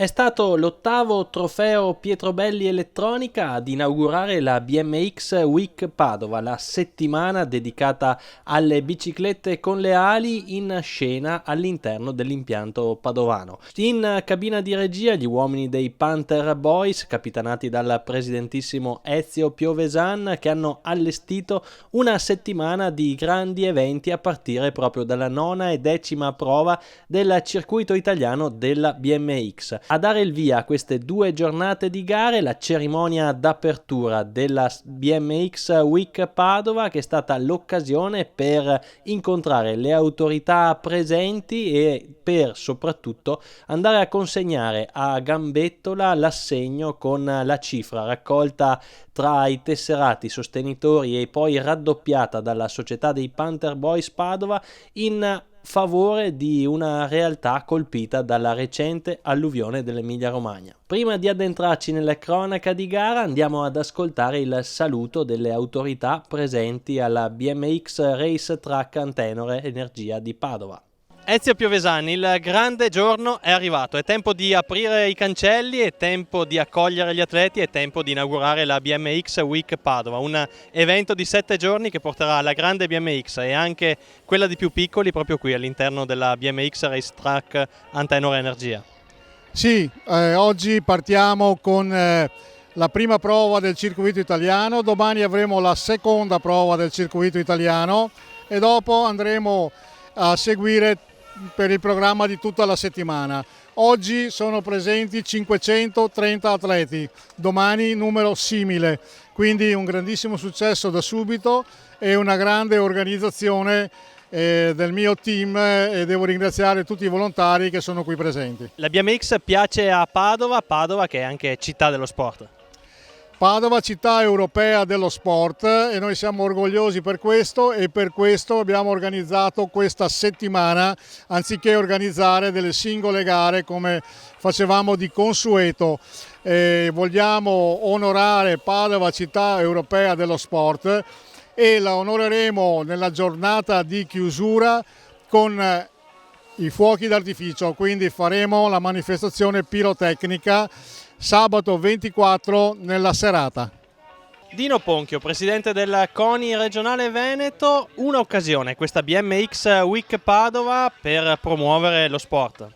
È stato l'ottavo trofeo Pietrobelli Elettronica ad inaugurare la BMX Week Padova, la settimana dedicata alle biciclette con le ali in scena all'interno dell'impianto padovano. In cabina di regia gli uomini dei Panther Boys, capitanati dal presidentissimo Ezio Piovesan, che hanno allestito una settimana di grandi eventi a partire proprio dalla 9ª e 10ª prova del circuito italiano della BMX. A dare il via a queste 2 giornate di gare la cerimonia d'apertura della BMX Week Padova, che è stata l'occasione per incontrare le autorità presenti e per soprattutto andare a consegnare a Gambettola l'assegno con la cifra raccolta tra i tesserati sostenitori e poi raddoppiata dalla società dei Panther Boys Padova in favore di una realtà colpita dalla recente alluvione dell'Emilia-Romagna. Prima di addentrarci nella cronaca di gara andiamo ad ascoltare il saluto delle autorità presenti alla BMX Race Track Antenore Energia di Padova. Ezio Piovesani, il grande giorno è arrivato, è tempo di aprire i cancelli, è tempo di accogliere gli atleti, è tempo di inaugurare la BMX Week Padova, un evento di 7 giorni che porterà la grande BMX e anche quella di più piccoli proprio qui all'interno della BMX Race Track Antenore Energia. Sì, oggi partiamo con la prima prova del circuito italiano, domani avremo la seconda prova del circuito italiano e dopo andremo a seguire per il programma di tutta la settimana. Oggi sono presenti 530 atleti, domani numero simile, quindi un grandissimo successo da subito e una grande organizzazione del mio team e devo ringraziare tutti i volontari che sono qui presenti. La BMX piace a Padova che è anche città dello sport. Padova, città europea dello sport, e noi siamo orgogliosi per questo e per questo abbiamo organizzato questa settimana anziché organizzare delle singole gare come facevamo di consueto. Vogliamo onorare Padova, città europea dello sport, e la onoreremo nella giornata di chiusura con i fuochi d'artificio, quindi faremo la manifestazione pirotecnica sabato 24 nella serata. Dino Ponchio, presidente del CONI regionale Veneto, un'occasione, questa BMX Week Padova, per promuovere lo sport.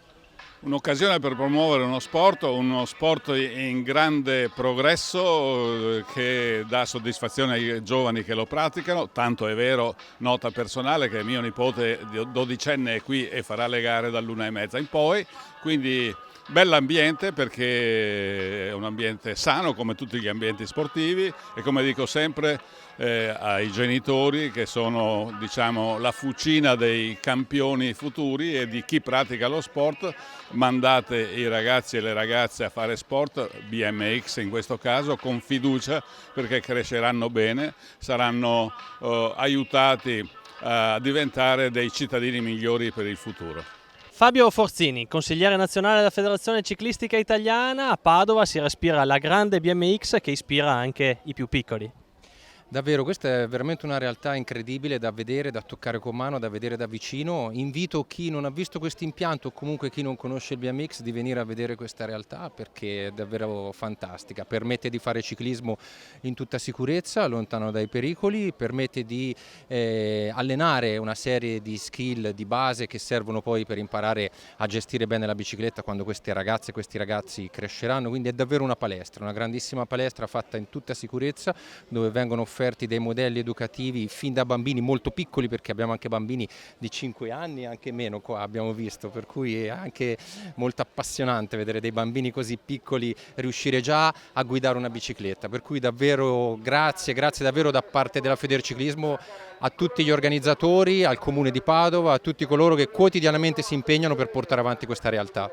Un'occasione per promuovere uno sport in grande progresso che dà soddisfazione ai giovani che lo praticano, tanto è vero, nota personale, che mio nipote 12enne è qui e farà le gare dall'1:30 in poi, quindi bell'ambiente perché è un ambiente sano come tutti gli ambienti sportivi e come dico sempre ai genitori che sono la fucina dei campioni futuri e di chi pratica lo sport, mandate i ragazzi e le ragazze a fare sport, BMX in questo caso, con fiducia perché cresceranno bene, saranno aiutati a diventare dei cittadini migliori per il futuro. Fabio Forzini, consigliere nazionale della Federazione Ciclistica Italiana, a Padova si respira la grande BMX che ispira anche i più piccoli. Davvero, questa è veramente una realtà incredibile da vedere, da toccare con mano, da vedere da vicino. Invito chi non ha visto questo impianto o comunque chi non conosce il BMX di venire a vedere questa realtà perché è davvero fantastica. Permette di fare ciclismo in tutta sicurezza, lontano dai pericoli, permette di allenare una serie di skill di base che servono poi per imparare a gestire bene la bicicletta quando queste ragazze e questi ragazzi cresceranno. Quindi è davvero una palestra, una grandissima palestra fatta in tutta sicurezza dove vengono offerti dei modelli educativi fin da bambini molto piccoli, perché abbiamo anche bambini di 5 anni, anche meno qua abbiamo visto, per cui è anche molto appassionante vedere dei bambini così piccoli riuscire già a guidare una bicicletta, per cui davvero grazie davvero da parte della Federciclismo a tutti gli organizzatori, al Comune di Padova, a tutti coloro che quotidianamente si impegnano per portare avanti questa realtà.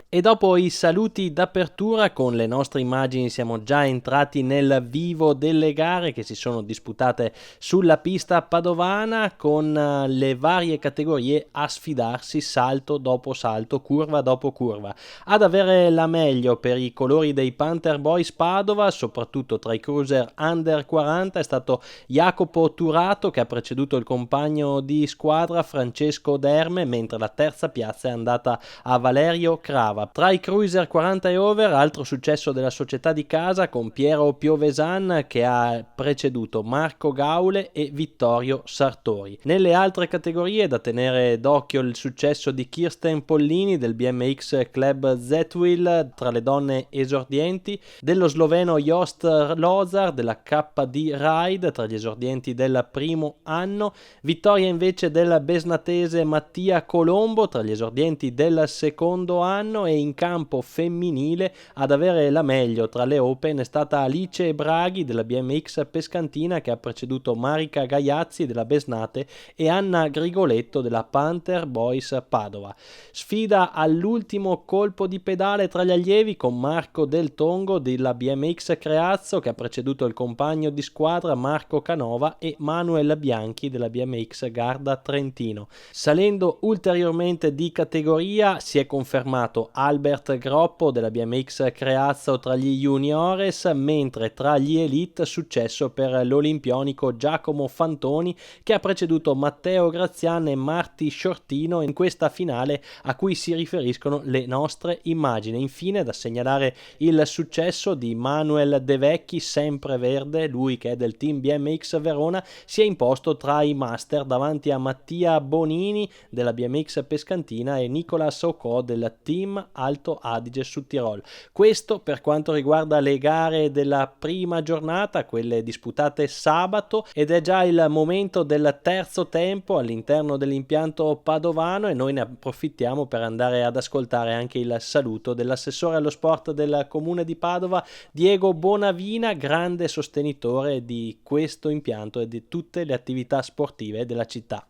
E dopo i saluti d'apertura, con le nostre immagini siamo già entrati nel vivo delle gare che si sono disputate sulla pista padovana, con le varie categorie a sfidarsi salto dopo salto, curva dopo curva. Ad avere la meglio per i colori dei Panther Boys Padova, soprattutto tra i cruiser under 40, è stato Jacopo Turato, che ha preceduto il compagno di squadra Francesco Derme, mentre la terza piazza è andata a Valerio Crava. Padova. Tra i cruiser 40 e over, altro successo della società di casa con Piero Piovesan che ha preceduto Marco Gaule e Vittorio Sartori. Nelle altre categorie da tenere d'occhio il successo di Kirsten Pollini del BMX Club Z-Wheel tra le donne esordienti, dello sloveno Jost Lozar della KD Ride tra gli esordienti del primo anno, vittoria invece del besnatese Mattia Colombo tra gli esordienti del secondo anno, e in campo femminile ad avere la meglio tra le Open è stata Alice Braghi della BMX Pescantina che ha preceduto Marica Gaiazzi della Besnate e Anna Grigoletto della Panther Boys Padova. Sfida all'ultimo colpo di pedale tra gli allievi con Marco Del Tongo della BMX Creazzo che ha preceduto il compagno di squadra Marco Canova e Manuel Bianchi della BMX Garda Trentino. Salendo ulteriormente di categoria si è confermato Albert Groppo della BMX Creazzo tra gli juniores, mentre tra gli elite successo per l'olimpionico Giacomo Fantoni che ha preceduto Matteo Grazian e Marti Shortino in questa finale a cui si riferiscono le nostre immagini. Infine da segnalare il successo di Manuel De Vecchi, sempre verde, lui che è del team BMX Verona, si è imposto tra i master davanti a Mattia Bonini della BMX Pescantina e Nicolas Ocò del team Alto Adige Südtirol. Questo per quanto riguarda le gare della prima giornata, quelle disputate sabato, ed è già il momento del terzo tempo all'interno dell'impianto padovano e noi ne approfittiamo per andare ad ascoltare anche il saluto dell'assessore allo sport del comune di Padova, Diego Bonavina, grande sostenitore di questo impianto e di tutte le attività sportive della città.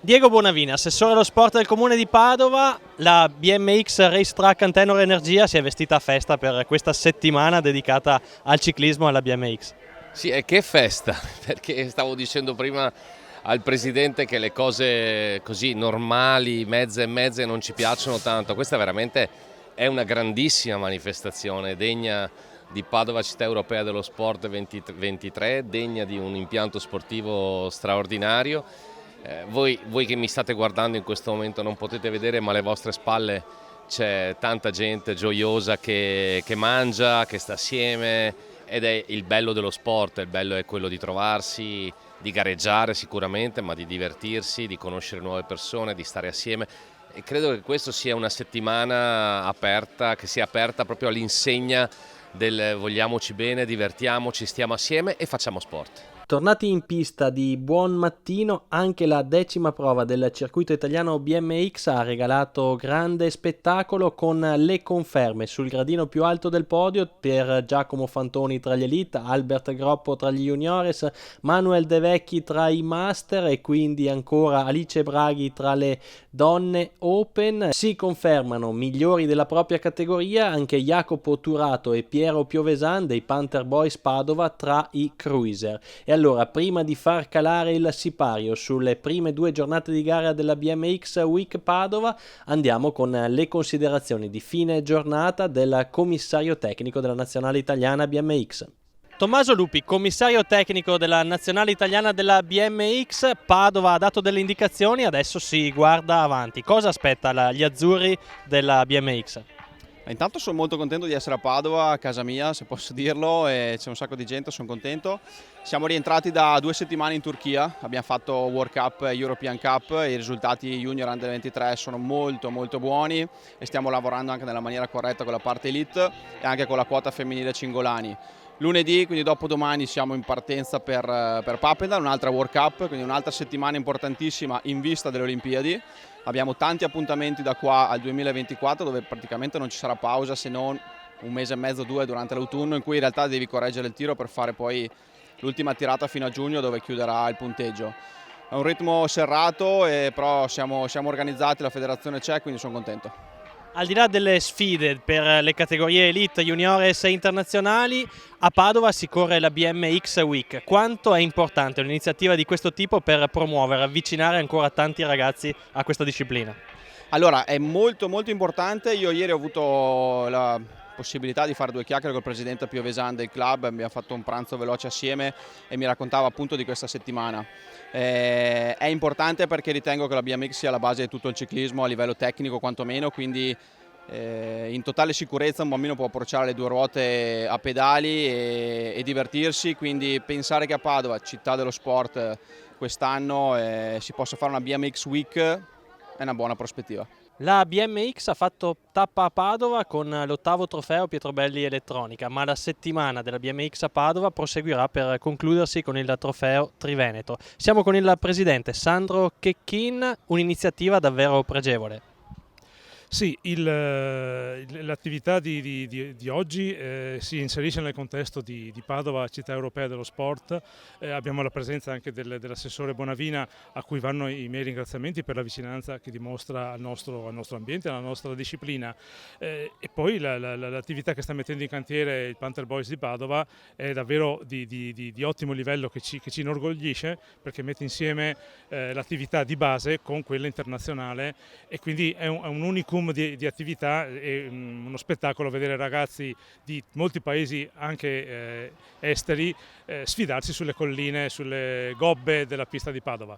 Diego Bonavina, assessore allo sport del comune di Padova, la BMX Racetrack Antenor Energia si è vestita a festa per questa settimana dedicata al ciclismo e alla BMX. Sì, e che festa, perché stavo dicendo prima al presidente che le cose così normali, mezze e mezze, non ci piacciono tanto. Questa veramente è una grandissima manifestazione, degna di Padova Città Europea dello Sport 2023, degna di un impianto sportivo straordinario. Voi che mi state guardando in questo momento non potete vedere, ma alle vostre spalle c'è tanta gente gioiosa che mangia, che sta assieme, ed è il bello dello sport. Il bello è quello di trovarsi, di gareggiare sicuramente, ma di divertirsi, di conoscere nuove persone, di stare assieme, e credo che questo sia una settimana aperta, che sia aperta proprio all'insegna del vogliamoci bene, divertiamoci, stiamo assieme e facciamo sport. Tornati in pista di buon mattino, anche la 10ª prova del circuito italiano BMX ha regalato grande spettacolo con le conferme sul gradino più alto del podio per Giacomo Fantoni tra gli elite, Albert Groppo tra gli juniores, Manuel De Vecchi tra i master e quindi ancora Alice Braghi tra le donne open. Si confermano migliori della propria categoria anche Jacopo Turato e Piero Piovesan dei Panther Boys Padova tra i cruiser. E allora, prima di far calare il sipario sulle prime 2 giornate di gara della BMX Week Padova, andiamo con le considerazioni di fine giornata del commissario tecnico della nazionale italiana BMX. Tommaso Lupi, commissario tecnico della nazionale italiana della BMX, Padova ha dato delle indicazioni, adesso si guarda avanti. Cosa aspetta gli azzurri della BMX? Intanto sono molto contento di essere a Padova, a casa mia se posso dirlo, e c'è un sacco di gente, sono contento. Siamo rientrati da 2 settimane in Turchia, abbiamo fatto World Cup e European Cup, i risultati Junior Under 23 sono molto buoni e stiamo lavorando anche nella maniera corretta con la parte elite e anche con la quota femminile Cingolani. Lunedì, quindi dopodomani, siamo in partenza per Papendal, un'altra World Cup, quindi un'altra settimana importantissima in vista delle Olimpiadi. Abbiamo tanti appuntamenti da qua al 2024 dove praticamente non ci sarà pausa se non 1 mese e mezzo, 2 durante l'autunno, in cui in realtà devi correggere il tiro per fare poi l'ultima tirata fino a giugno dove chiuderà il punteggio. È un ritmo serrato, però siamo organizzati, la federazione c'è, quindi sono contento. Al di là delle sfide per le categorie elite, juniores e internazionali, a Padova si corre la BMX Week. Quanto è importante un'iniziativa di questo tipo per promuovere, avvicinare ancora tanti ragazzi a questa disciplina? Allora, è molto importante. Io ieri ho avuto la possibilità di fare 2 chiacchiere col presidente Piovesan del club, abbiamo fatto un pranzo veloce assieme e mi raccontava appunto di questa settimana. È importante perché ritengo che la BMX sia la base di tutto il ciclismo a livello tecnico quantomeno, quindi In totale sicurezza un bambino può approcciare le due ruote a pedali e divertirsi, quindi pensare che a Padova, città dello sport, quest'anno si possa fare una BMX Week è una buona prospettiva. La BMX ha fatto tappa a Padova con l'8° trofeo Pietrobelli Elettronica, ma la settimana della BMX a Padova proseguirà per concludersi con il trofeo Triveneto. Siamo con il presidente Sandro Checchin, un'iniziativa davvero pregevole. Sì, l'attività di oggi si inserisce nel contesto di Padova, città europea dello sport. Abbiamo la presenza anche dell'assessore Bonavina, a cui vanno i miei ringraziamenti per la vicinanza che dimostra al nostro ambiente, alla nostra disciplina. E poi l'attività che sta mettendo in cantiere il Panther Boys di Padova è davvero di ottimo livello, che ci inorgoglisce, perché mette insieme l'attività di base con quella internazionale, e quindi è un unicum di attività e uno spettacolo vedere ragazzi di molti paesi anche esteri sfidarsi sulle colline, sulle gobbe della pista di Padova.